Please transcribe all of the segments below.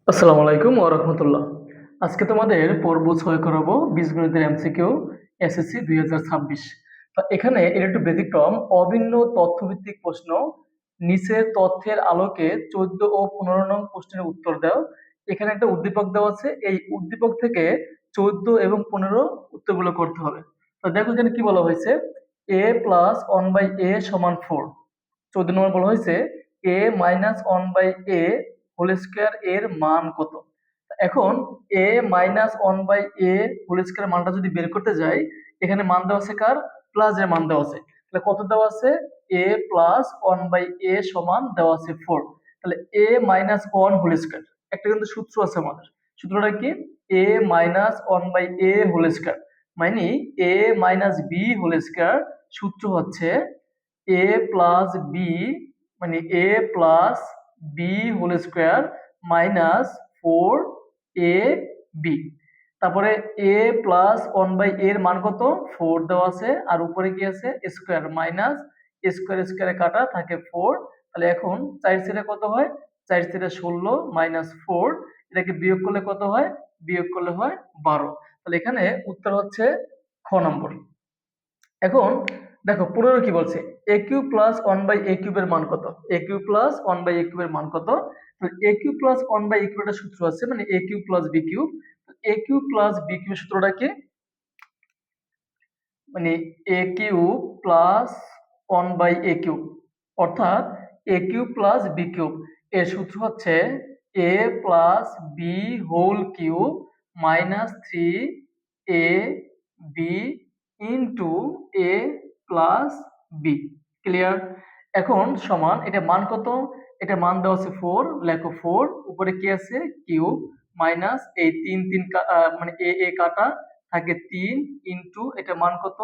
আসসালামু আলাইকুম ওয়া রাহমাতুল্লাহ। আজকে তোমাদের পর্ব ৬ করাবো বীজগণিতের এমসিকিউ এসএসসি ২০২৬। তো এখানে এর একটু ব্যতিক্রম অভিন্ন তথ্যভিত্তিক প্রশ্ন। নিচের তথ্যের আলোকে ১৪ ও ১৫ নং প্রশ্নের উত্তর দাও। এখানে একটা উদ্দীপক দেওয়া আছে। এই উদ্দীপক থেকে ১৪ এবং ১৫ উত্তরগুলো করতে হবে। তো দেখো এখানে কি বলা হয়েছে, a প্লাস 1/a সমান 4। ১৪ নম্বর বলা হয়েছে a minus 1/a whole square এর মান কত। এখন a minus 1/a whole square মানটা যদি বের করতে যাই, এখানে মান দেওয়া আছে কার, প্লাস এর মান দেওয়া আছে। তাহলে কত দেওয়া আছে, a প্লাস 1/a সমান দেওয়া আছে 4। তাহলে a মাইনাস 1 হোল স্কয়ার, একটা কিন্তু সূত্র আছে আমাদের। সূত্রটা কি, a minus 1/a whole square মানে a minus b whole square. সূত্র হচ্ছে a প্লাস বি মানে a plus B whole square minus 4 a B. তারপরে a প্লাস 1/a এর মান কত, 4 দেওয়া আছে, আর উপরে কি আছে স্কোয়ার মাইনাস স্কোয়ার স্কোয়ারে কাটা থাকে 4। তাহলে এখন 4 ছেড়ে কত হয়, 4 ছেড়ে 16 মাইনাস 4, এটাকে বিয়োগ করলে কত হয়, বিয়োগ করলে হয় 12। তাহলে এখানে উত্তর হচ্ছে খ নম্বর। এখন দেখো 15 কি বলছে, এ কিউ প্লাস 1/a কিউবের মান কত, এ কিউ প্লাস 1/a কিউবের মান কত। এ কিউ প্লাস 1/a কিউব একটা সূত্র আছে, মানে a cube plus b cube. A cube plus b cube সূত্রটা কি, মানে a cube plus 1/a cube, অর্থাৎ a cube plus b cube. এর সূত্র হচ্ছে a plus B whole cube minus 3 a b into a plus b. Clear? এখন সমান এটা মান কত, এটা মান দেওয়া আছে 4, লেখো 4, উপরে কি আছে কিউব মাইনাস এই 3 মানে এ এ কাটা থাকে 3 ইন্টু এটা মান কত,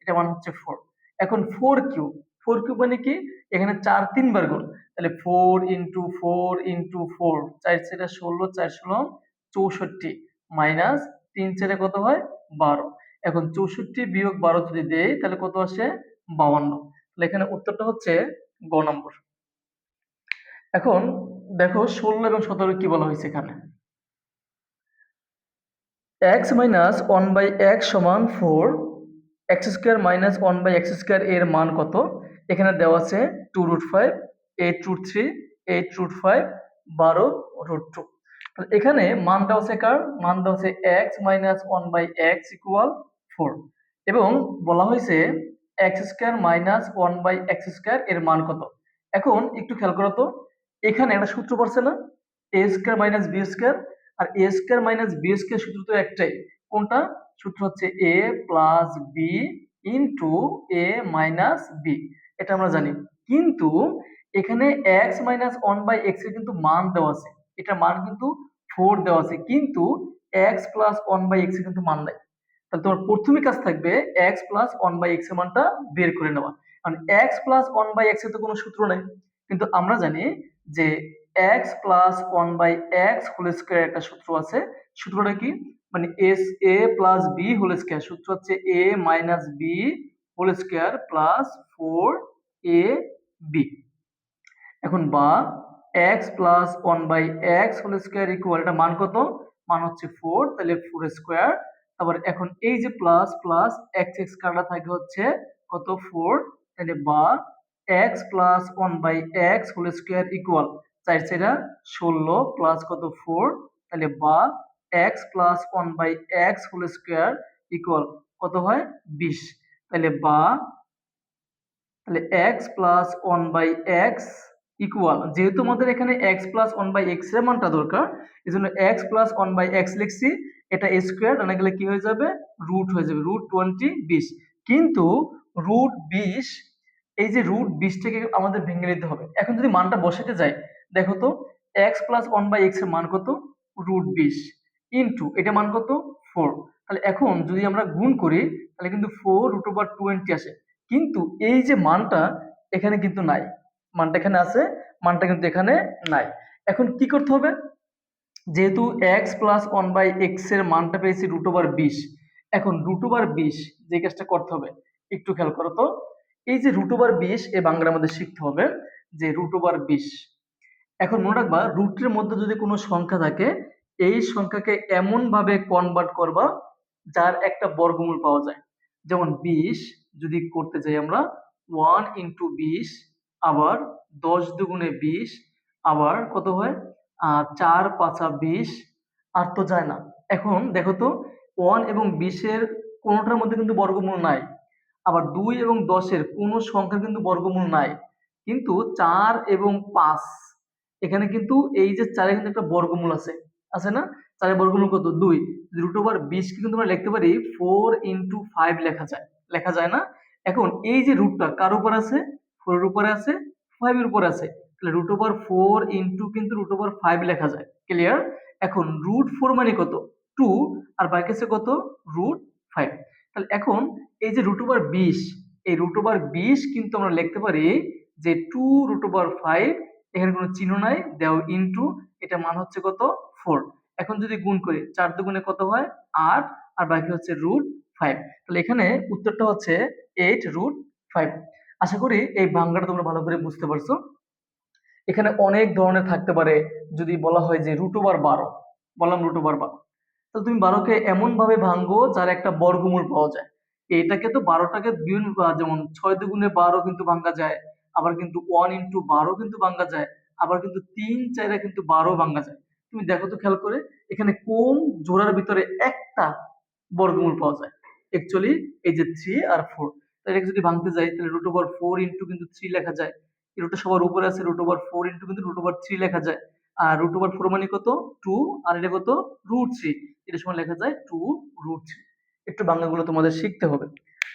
এটা মান হচ্ছে 4। এখন 4 কিউব, 4 কিউব মানে কি, এখানে 4 3 বার গুণ। তাহলে 4 ইন্টু 4 ইন্টু 4, 4 ছেড়ে 16, 4 16 64 মাইনাস 3 ছেড়ে কত হয় 12। এখন 64 বিয়োগ 12 যদি দেই তাহলে কত আসে 52। তাহলে এখানে উত্তরটা হচ্ছে গ নম্বর। এখন দেখো 16 এবং 17 কি বলা হয়েছে এখানে, x মাইনাস 1/x সমান 4, x square minus 1/x square এর মান কত। এখানে দেওয়া আছে 2√5, 8√3, 8√5, 12√2। এখানে মান দেওয়া আছে কার, মান দেওয়া আছে x মাইনাস 1/x ইকুয়াল 4, এবং বলা হয়েছে x square minus 1/x square এর মান কত। এখন একটু খেয়াল করো তো, এখানে একটা সূত্র পড়ছে না, এ স্কোয়ার মাইনাস বি স্কোয়ার। আর এ স্কোয়ার মাইনাস বি স্কোয়ার সূত্র তো একটাই, কোনটা, সূত্র হচ্ছে a plus B into a minus B, এটা আমরা জানি। কিন্তু এখানে এক্স মাইনাস 1/x এর কিন্তু মান দেওয়া আছে, এটা মান কিন্তু 4 দেওয়া আছে, কিন্তু এক্স প্লাস 1/x এর কিন্তু মান নাই। তাহলে তোমার প্রথমে কাজ থাকবে এক্স প্লাস 1/x এর মানটা বের করে নেওয়া, কারণ এক্স প্লাস 1/x এর তো কোনো সূত্র নেই। কিন্তু আমরা জানি যে x plus 1/x whole square একটা সূত্র আছে। সূত্রটা কি, মানে এস a plus B whole square, সূত্র হচ্ছে a minus b whole square plus 4 a b. এখন বা x plus 1/x whole square equal, এটা মান কত, মান হচ্ছে 4, তাহলে 4 স্কোয়ার। তারপর এখন এই যে প্লাস প্লাস এক্স এক্স কাটা থাকে হচ্ছে কত 4, তাহলে বা x plus 1/x whole square equal 4 4 16 plus কত 4, তাহলে বা x plus 1/x whole square equal কত হয় 20। তাহলে বা, তাহলে এক্স প্লাস 1/x ইকুয়াল, যেহেতু আমাদের এখানে এক্স প্লাস 1/x এর মানটা দরকার, এই জন্য এক্স প্লাস 1/x লিখছি। এটা স্কোয়ার আনা গেলে কি হয়ে যাবে, রুট হয়ে যাবে, √20 20। কিন্তু √20, এই যে √20টাকে আমাদের ভেঙে নিতে হবে। এখন যদি মানটা বসাতে যাই, দেখো তো এক্স প্লাস 1/x এর মান কত, √20 ইন্টু এটা মান কত 4। তাহলে এখন যদি আমরা গুণ করি তাহলে কিন্তু 4√20 আসে, কিন্তু এই যে মানটা এখানে কিন্তু নাই, মানটা এখানে আছে, মানটা কিন্তু এখানে নাই। এখন কি করতে হবে, যেহেতু এক্স প্লাস 1/x এর মানটা পেয়েছি √20, এখন √20 যে কাজটা করতে হবে একটু খেয়াল করো তো, এই যে √20 এই বাংলা আমাদের শিখতে হবে যে √20 এখন মনে রাখবা রুটের মধ্যে যদি কোনো সংখ্যা থাকে এই সংখ্যাকে এমন ভাবে কনভার্ট করবা যার একটা বর্গমূল পাওয়া যায়। যেমন 20 যদি করতে চাই আমরা 1 ইন্টু 20, আবার 10 দুগুণে 20, আবার কত হয় 4 5 20, আর তো যায় না। এখন দেখো তো 1 এবং 20 এর কোনোটার মধ্যে কিন্তু বর্গমূল নাই, আবার 2 এবং 10 এর কোনো সংখ্যার কিন্তু বর্গমূল নাই, কিন্তু 4 এবং 5 এখানে কিন্তু এই যে 4 এর কিন্তু একটা বর্গমূল আছে, আছে না? 4 এর বর্গমূল কত? 2। রুট ওভার 20 কে কিন্তু আমরা লিখতে পারি 4 ইনটু 5 লেখা যায়, লেখা যায় না? এখন এই যে রুটটা কার উপর আছে? 4 এর উপরে আছে, 5 এর উপর আছে, তাহলে রুট ওভার 4 ইনটু কিন্তু রুট ওভার 5 লেখা যায়। ক্লিয়ার? এখন রুট 4 মানে কত? 2, আর বাকি আছে কত? রুট 5। তাহলে এখন এই যে রুট ওভার 20, এই রুট ওভার 20 কিন্তু আমরা লিখতে পারি যে 2 রুট ওভার 5, এখানে কোনো চিহ্ন নাই, দেও ইনটু, এটা মান হচ্ছে কত? 4। এখন যদি গুণ করি 4 দুগুণে কত হয়? 8, আর বাকি হচ্ছে রুট 5। তাহলে এখানে উত্তরটা হচ্ছে 8 রুট 5। আশা করি এই ভাঙাটা তোমরা ভালো করে বুঝতে পারছো। এখানে অনেক ধরনের থাকতে পারে। যদি বলা হয় যে রুট ওভার 12, বললাম রুট ওভার 12, তো তুমি 12কে এমন ভাবে ভাঙবো যার একটা বর্গমূল পাওয়া যায়। এটাকে তো 12টাকে যেমন 6 দুগুণে 12 কিন্তু ভাঙা যায়, আবার কিন্তু 1 ইন্টু 12 কিন্তু ভাঙা যায়, আবার কিন্তু 3 4 কিন্তু 12 ভাঙা যায়। তুমি দেখো তো খেয়াল করে এখানে কোন জোড়ার ভিতরে একটা বর্গমূল পাওয়া যায়। অ্যাকচুয়ালি এই যে 3 আর 4, তো এটাকে যদি ভাঙতে যাই তাহলে রুট ওভার 4 ইন্টু কিন্তু 3 লেখা যায়। এই রুটটা সবার উপরে আছে, রুট ওভার 4 ইন্টু কিন্তু রুট ওভার 3 লেখা যায়। আর রুট ওভার 4 মানে কত? 2, আর এটা কত? রুট 3। এটা সময় লেখা যায় 2 রুট 3। একটু বাংলাগুলো তোমাদের শিখতে হবে।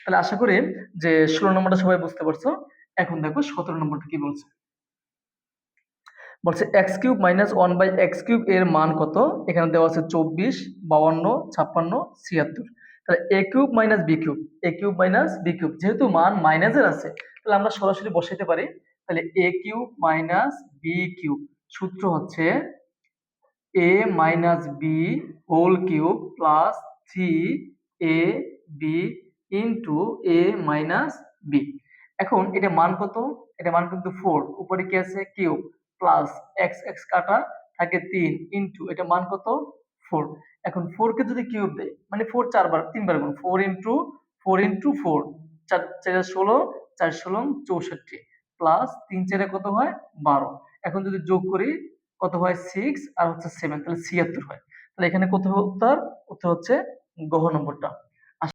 তাহলে আশা করি যে 16 নম্বরটা সবাই বুঝতে পারছো। এখন দেখো 17 নম্বরটা কি বলছে। বলছে এক্স কিউব মাইনাস 1/x³ এর মান কত? এখানে দেওয়া আছে 24, 52, 56, 76। তাহলে a cube minus b cube, A cube minus b cube, যেহেতু মান মাইনাসের আছে তাহলে আমরা সরাসরি বসাইতে পারি। তাহলে a cube minus b cube, সূত্র হচ্ছে a minus b whole cube plus 3 a b into a minus b. এখন এটা মান কত? এটা মান কিন্তু 4, উপরে কি আছে? কিউব, প্লাস এক্স এক্স কাটা থাকে 3 ইন্টু এটা মান কত? 4। এখন 4 কে যদি কিউব দেয় মানে 4 চারবার, তিনবার গুণ, 4 ইন্টু 4 ইন্টু 4, 4 4 16, 4 16 64, প্লাস 3 4 কত হয়? 12। এখন যদি যোগ করি কত হয়? 6 আর হচ্ছে 7, তাহলে 76 হয়। তাহলে এখানে কত উত্তর? উত্তর হচ্ছে গহ নম্বরটা।